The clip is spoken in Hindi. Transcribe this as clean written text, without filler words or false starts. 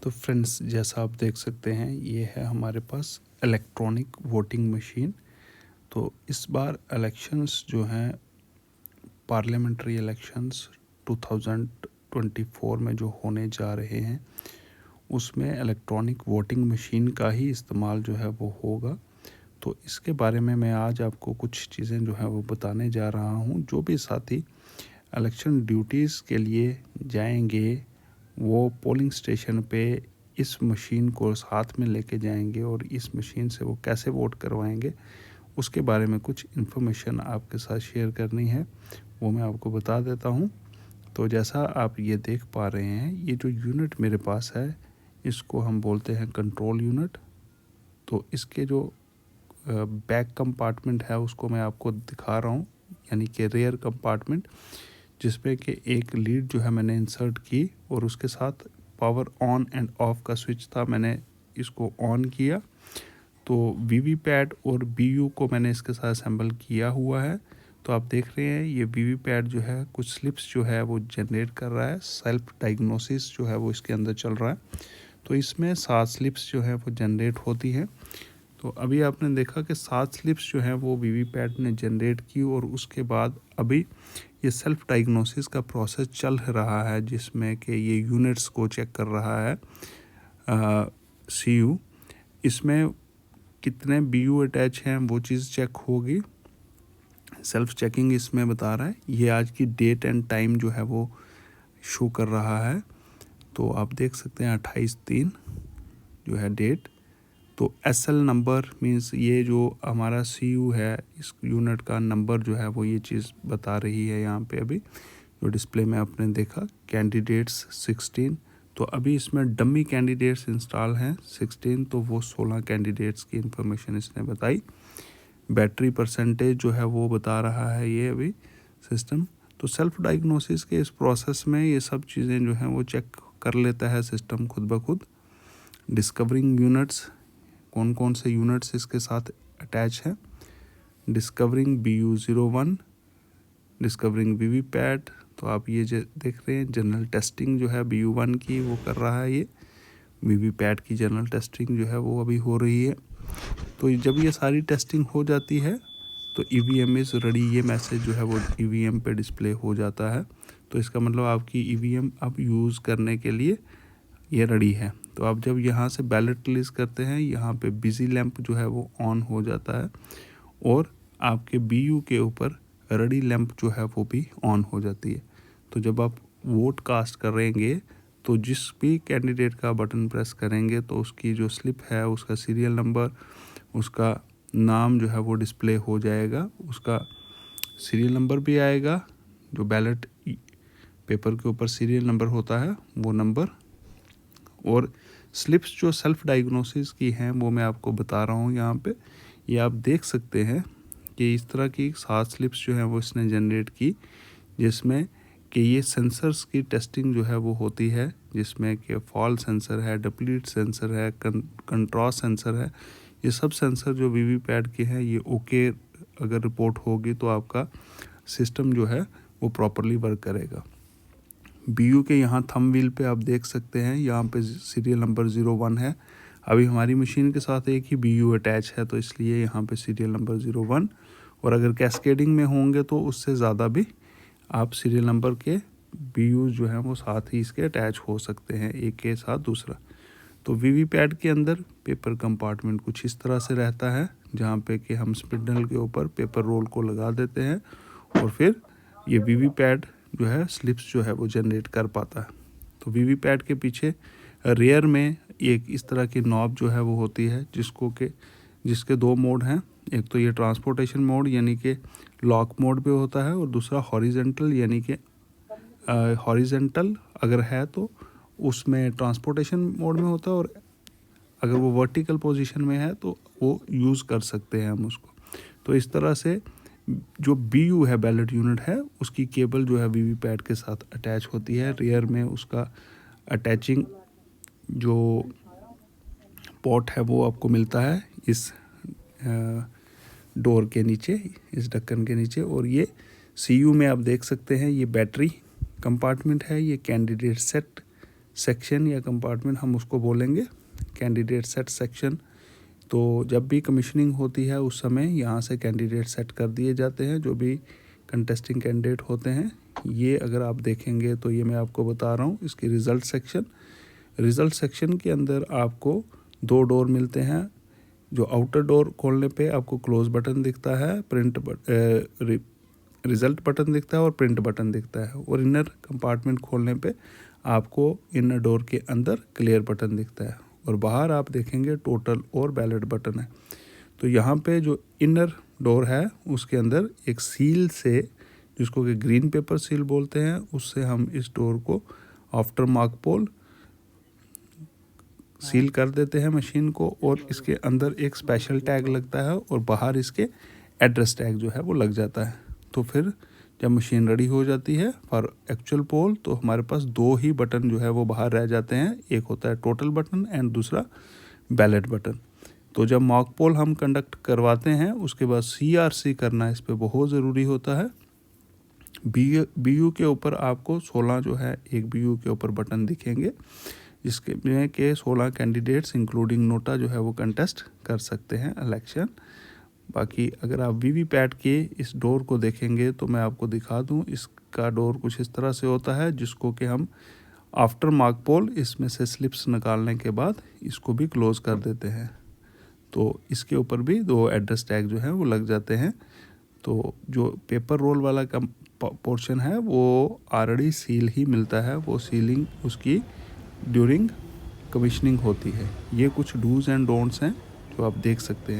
तो फ्रेंड्स, जैसा आप देख सकते हैं, ये है हमारे पास इलेक्ट्रॉनिक वोटिंग मशीन। तो इस बार इलेक्शंस जो हैं, पार्लियामेंट्री इलेक्शंस 2024 में जो होने जा रहे हैं, उसमें इलेक्ट्रॉनिक वोटिंग मशीन का ही इस्तेमाल जो है वो होगा। तो इसके बारे में मैं आज आपको कुछ चीज़ें जो है वो बताने जा रहा हूँ। जो भी साथी इलेक्शन ड्यूटीज़ के लिए जाएंगे, वो पोलिंग स्टेशन पे इस मशीन को साथ में लेके जाएंगे और इस मशीन से वो कैसे वोट करवाएंगे, उसके बारे में कुछ इन्फॉर्मेशन आपके साथ शेयर करनी है, वो मैं आपको बता देता हूँ। तो जैसा आप ये देख पा रहे हैं, ये जो यूनिट मेरे पास है, इसको हम बोलते हैं कंट्रोल यूनिट। तो इसके जो बैक कंपार्टमेंट है, उसको मैं आपको दिखा रहा हूँ, यानी कि रेयर कंपार्टमेंट, जिसमें कि एक लीड जो है मैंने इंसर्ट की और उसके साथ पावर ऑन एंड ऑफ का स्विच था, मैंने इसको ऑन किया। तो वीवीपैट और बीयू को मैंने इसके साथ असेंबल किया हुआ है। तो आप देख रहे हैं, ये वीवीपैट जो है कुछ स्लिप्स जो है वो जनरेट कर रहा है। सेल्फ डायग्नोसिस जो है वो इसके अंदर चल रहा है। तो इसमें 7 स्लिप्स जो है वो जनरेट होती हैं। तो अभी आपने देखा कि 7 स्लिप्स जो हैं वो वीवीपैट ने जनरेट की और उसके बाद अभी ये सेल्फ डायग्नोसिस का प्रोसेस चल रहा है, जिसमें कि ये यूनिट्स को चेक कर रहा है सीयू। इसमें कितने बीयू अटैच हैं वो चीज़ चेक होगी। सेल्फ चेकिंग इसमें बता रहा है। ये आज की डेट एंड टाइम जो है वो शो कर रहा है। तो आप देख सकते हैं 28/3 जो है डेट। तो एसएल नंबर मीन्स ये जो हमारा सीयू है, इस यूनिट का नंबर जो है वो ये चीज़ बता रही है यहाँ पे। अभी जो डिस्प्ले में आपने देखा, कैंडिडेट्स 16। तो अभी इसमें डमी कैंडिडेट्स इंस्टॉल हैं 16, तो वो 16 कैंडिडेट्स की इंफॉर्मेशन इसने बताई। बैटरी परसेंटेज जो है वो बता रहा है ये अभी सिस्टम। तो सेल्फ डायग्नोसिस के इस प्रोसेस में ये सब चीज़ें जो हैं वो चेक कर लेता है सिस्टम खुद ब खुद। डिस्कवरिंग यूनिट्स, कौन कौन से यूनिट्स इसके साथ अटैच हैं। Discovering BU01, discovering VVPAT. तो आप ये देख रहे हैं, जनरल टेस्टिंग जो है BU1 की वो कर रहा है। ये वीवीपैट की जनरल टेस्टिंग जो है वो अभी हो रही है। तो जब ये सारी टेस्टिंग हो जाती है तो EVM इज़ रेडी, ये मैसेज जो है वो EVM पे डिस्प्ले हो जाता है। तो इसका मतलब आपकी EVM अब यूज़ करने के लिए ये रेडी है। तो आप जब यहाँ से बैलेट रिलीज करते हैं, यहाँ पे बिजी लैंप जो है वो ऑन हो जाता है और आपके BU के ऊपर रेडी लैंप जो है वो भी ऑन हो जाती है। तो जब आप वोट कास्ट करेंगे तो जिस भी कैंडिडेट का बटन प्रेस करेंगे तो उसकी जो स्लिप है, उसका सीरियल नंबर, उसका नाम जो है वो डिस्प्ले हो जाएगा, उसका सीरियल नंबर भी आएगा। जो बैलेट पेपर के ऊपर सीरियल नंबर होता है वो नंबर, और स्लिप्स जो सेल्फ डायग्नोसिस की हैं वो मैं आपको बता रहा हूँ यहाँ पे। ये आप देख सकते हैं कि इस तरह की 7 स्लिप्स जो हैं वो इसने जनरेट की, जिसमें कि ये सेंसर्स की टेस्टिंग जो है वो होती है, जिसमें कि फॉल सेंसर है, डुप्लीट सेंसर है, कंट्रास्ट सेंसर है। ये सब सेंसर जो वीवीपैट के हैं, ये ओके अगर रिपोर्ट होगी तो आपका सिस्टम जो है वो प्रॉपरली वर्क करेगा। BU के यहाँ थंब व्हील पे आप देख सकते हैं, यहाँ पे सीरियल नंबर 01 है। अभी हमारी मशीन के साथ एक ही BU अटैच है, तो इसलिए यहाँ पे सीरियल नंबर 01। और अगर कैस्केडिंग में होंगे तो उससे ज़्यादा भी आप सीरियल नंबर के BU जो हैं वो साथ ही इसके अटैच हो सकते हैं, एक के साथ दूसरा। तो वीवीपैट के अंदर पेपर कंपार्टमेंट कुछ इस तरह से रहता है, जहाँ पे कि हम स्पिंडल के ऊपर पेपर रोल को लगा देते हैं और फिर ये वीवीपैट जो है स्लिप्स जो है वो जनरेट कर पाता है। तो वीवीपैट के पीछे रेयर में एक इस तरह की नॉब जो है वो होती है, जिसके 2 मोड हैं। एक तो ये ट्रांसपोर्टेशन मोड यानी कि लॉक मोड पे होता है, और दूसरा हॉरिजेंटल यानी कि हॉरिजेंटल अगर है तो उसमें ट्रांसपोर्टेशन मोड में होता है, और अगर वो वर्टिकल पोजीशन में है तो वो यूज़ कर सकते हैं हम उसको। तो इस तरह से जो BU है, बैलेट यूनिट है, उसकी केबल जो है वीवीपैट के साथ अटैच होती है। रियर में उसका अटैचिंग जो पोर्ट है वो आपको मिलता है इस डोर के नीचे, इस ढक्कन के नीचे। और ये CU में आप देख सकते हैं, ये बैटरी कंपार्टमेंट है, ये कैंडिडेट सेट सेक्शन या कंपार्टमेंट हम उसको बोलेंगे कैंडिडेट सेट सेक्शन। तो जब भी कमीशनिंग होती है उस समय यहाँ से कैंडिडेट सेट कर दिए जाते हैं जो भी कंटेस्टिंग कैंडिडेट होते हैं। ये अगर आप देखेंगे तो ये मैं आपको बता रहा हूँ इसकी रिज़ल्ट सेक्शन। रिज़ल्ट सेक्शन के अंदर आपको 2 डोर मिलते हैं। जो आउटर डोर खोलने पे आपको क्लोज बटन दिखता है, रिज़ल्ट बटन दिखता है और प्रिंट बटन दिखता है, और इनर कंपार्टमेंट खोलने पे आपको इनर डोर के अंदर क्लियर बटन दिखता है, और बाहर आप देखेंगे टोटल और बैलेट बटन है। तो यहाँ पे जो इनर डोर है उसके अंदर एक सील से, जिसको कि ग्रीन पेपर सील बोलते हैं, उससे हम इस डोर को आफ्टर मार्क पोल सील कर देते हैं मशीन को, और इसके अंदर एक स्पेशल टैग लगता है और बाहर इसके एड्रेस टैग जो है वो लग जाता है। तो फिर जब मशीन रेडी हो जाती है फॉर एक्चुअल पोल तो हमारे पास 2 ही बटन जो है वो बाहर रह जाते हैं। एक होता है टोटल बटन एंड दूसरा बैलेट बटन। तो जब मॉक पोल हम कंडक्ट करवाते हैं उसके बाद CRC करना इस पर बहुत ज़रूरी होता है। BU के ऊपर आपको 16 जो है एक BU के ऊपर बटन दिखेंगे, जिसके में के 16 कैंडिडेट्स इंक्लूडिंग नोटा जो है वो कंटेस्ट कर सकते हैं इलेक्शन। बाकी अगर आप वीवीपैट के इस डोर को देखेंगे तो मैं आपको दिखा दूं, इसका डोर कुछ इस तरह से होता है जिसको कि हम आफ्टर मार्क पोल इसमें से स्लिप्स निकालने के बाद इसको भी क्लोज कर देते हैं। तो इसके ऊपर भी 2 एड्रेस टैग जो है वो लग जाते हैं। तो जो पेपर रोल वाला का पोर्शन है वो ऑलरेडी सील ही मिलता है, वो सीलिंग उसकी ड्यूरिंग कमीशनिंग होती है। ये कुछ डूज एंड डोंट्स हैं जो आप देख सकते हैं।